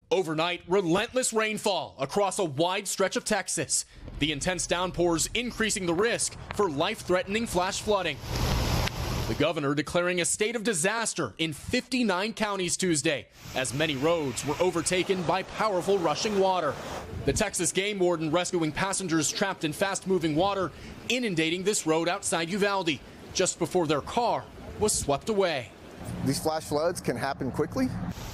Overnight, relentless rainfall across a wide stretch of Texas. The intense downpours increasing the risk for life-threatening flash flooding. The governor declaring a state of disaster in 59 counties Tuesday, as many roads were overtaken by powerful rushing water. The Texas game warden rescuing passengers trapped in fast-moving water, inundating this road outside Uvalde, just before their car was swept away. These flash floods can happen quickly.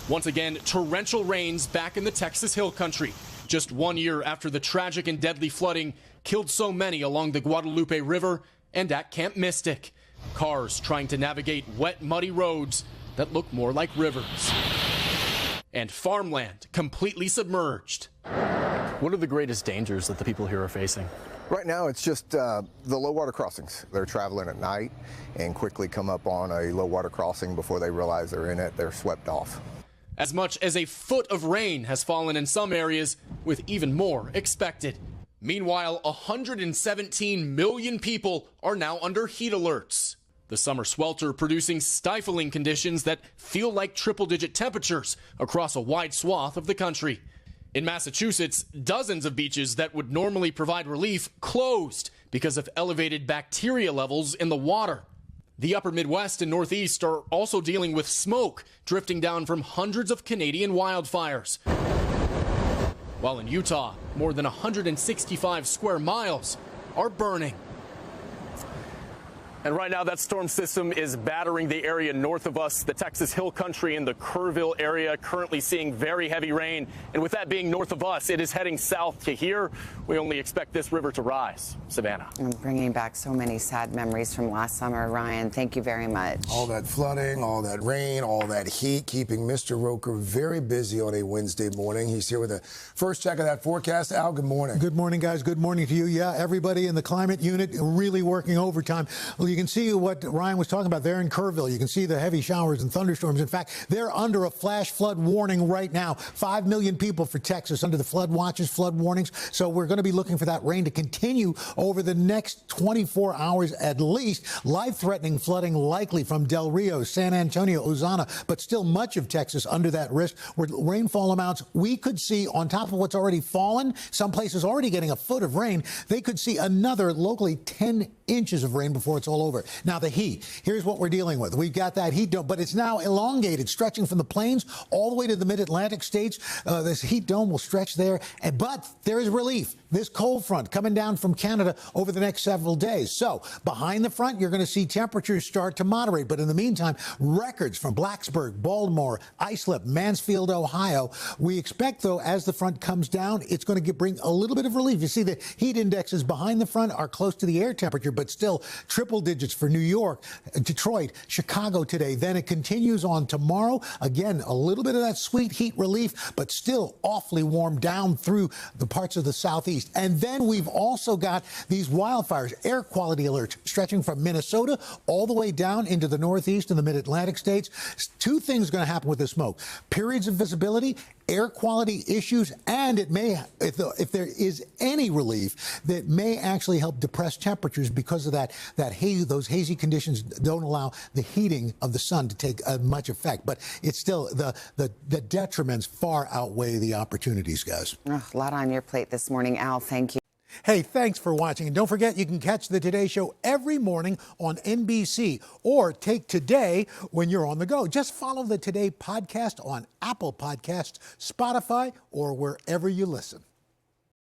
Once again, torrential rains back in the Texas Hill Country, just 1 year after the tragic and deadly flooding killed so many along the Guadalupe River and at Camp Mystic. Cars trying to navigate wet, muddy roads that look more like rivers. And farmland completely submerged. What are the greatest dangers that the people here are facing? Right now, it's just the low water crossings. They're traveling at night and quickly come up on a low water crossing before they realize they're in it. They're swept off. As much as a foot of rain has fallen in some areas, with even more expected. Meanwhile, 117 million people are now under heat alerts. The summer swelter producing stifling conditions that feel like triple-digit temperatures across a wide swath of the country. In Massachusetts, dozens of beaches that would normally provide relief closed because of elevated bacteria levels in the water. The upper Midwest and Northeast are also dealing with smoke drifting down from hundreds of Canadian wildfires. While in Utah, more than 165 square miles are burning. And right now, that storm system is battering the area north of us, the Texas Hill Country and the Kerrville area, currently seeing very heavy rain. And with that being north of us, it is heading south to here. We only expect this river to rise. Savannah. And bringing back so many sad memories from last summer. Ryan, thank you very much. All that flooding, all that rain, all that heat, keeping Mr. Roker very busy on a Wednesday morning. He's here with a first check of that forecast. Al, good morning. Good morning, guys. Good morning to you. Yeah, everybody in the climate unit really working overtime. You can see what Ryan was talking about there in Kerrville. You can see the heavy showers and thunderstorms. In fact, they're under a flash flood warning right now. 5 million people for Texas under the flood watches, flood warnings. So we're going to be looking for that rain to continue over the next 24 hours at least. Life-threatening flooding likely from Del Rio, San Antonio, Ozana, but still much of Texas under that risk. Where rainfall amounts we could see on top of what's already fallen, some places already getting a foot of rain, they could see another locally 10 inches of rain before it's all over. Now, the heat. Here's what we're dealing with. We've got that heat dome, but it's now elongated, stretching from the plains all the way to the mid-Atlantic states. This heat dome will stretch there, but there is relief. This cold front coming down from Canada over the next several days. So behind the front, you're going to see temperatures start to moderate. But in the meantime, records from Blacksburg, Baltimore, Islip, Mansfield, Ohio. We expect, though, as the front comes down, it's going to bring a little bit of relief. You see the heat indexes behind the front are close to the air temperature, but still triple digits for New York, Detroit, Chicago today. Then it continues on tomorrow. Again, a little bit of that sweet heat relief, but still awfully warm down through the parts of the southeast. And then we've also got these wildfires, air quality alerts stretching from Minnesota all the way down into the northeast and the mid-Atlantic states. Two things are going to happen with the smoke. Periods of visibility, air quality issues, and it may, if there is any relief, that may actually help depress temperatures because of those hazy conditions don't allow the heating of the sun to take much effect. But it's still, the detriments far outweigh the opportunities, guys. A lot on your plate this morning, Al. Thank you. Hey, thanks for watching. And don't forget, you can catch the Today Show every morning on NBC or take Today when you're on the go. Just follow the Today podcast on Apple Podcasts, Spotify, or wherever you listen.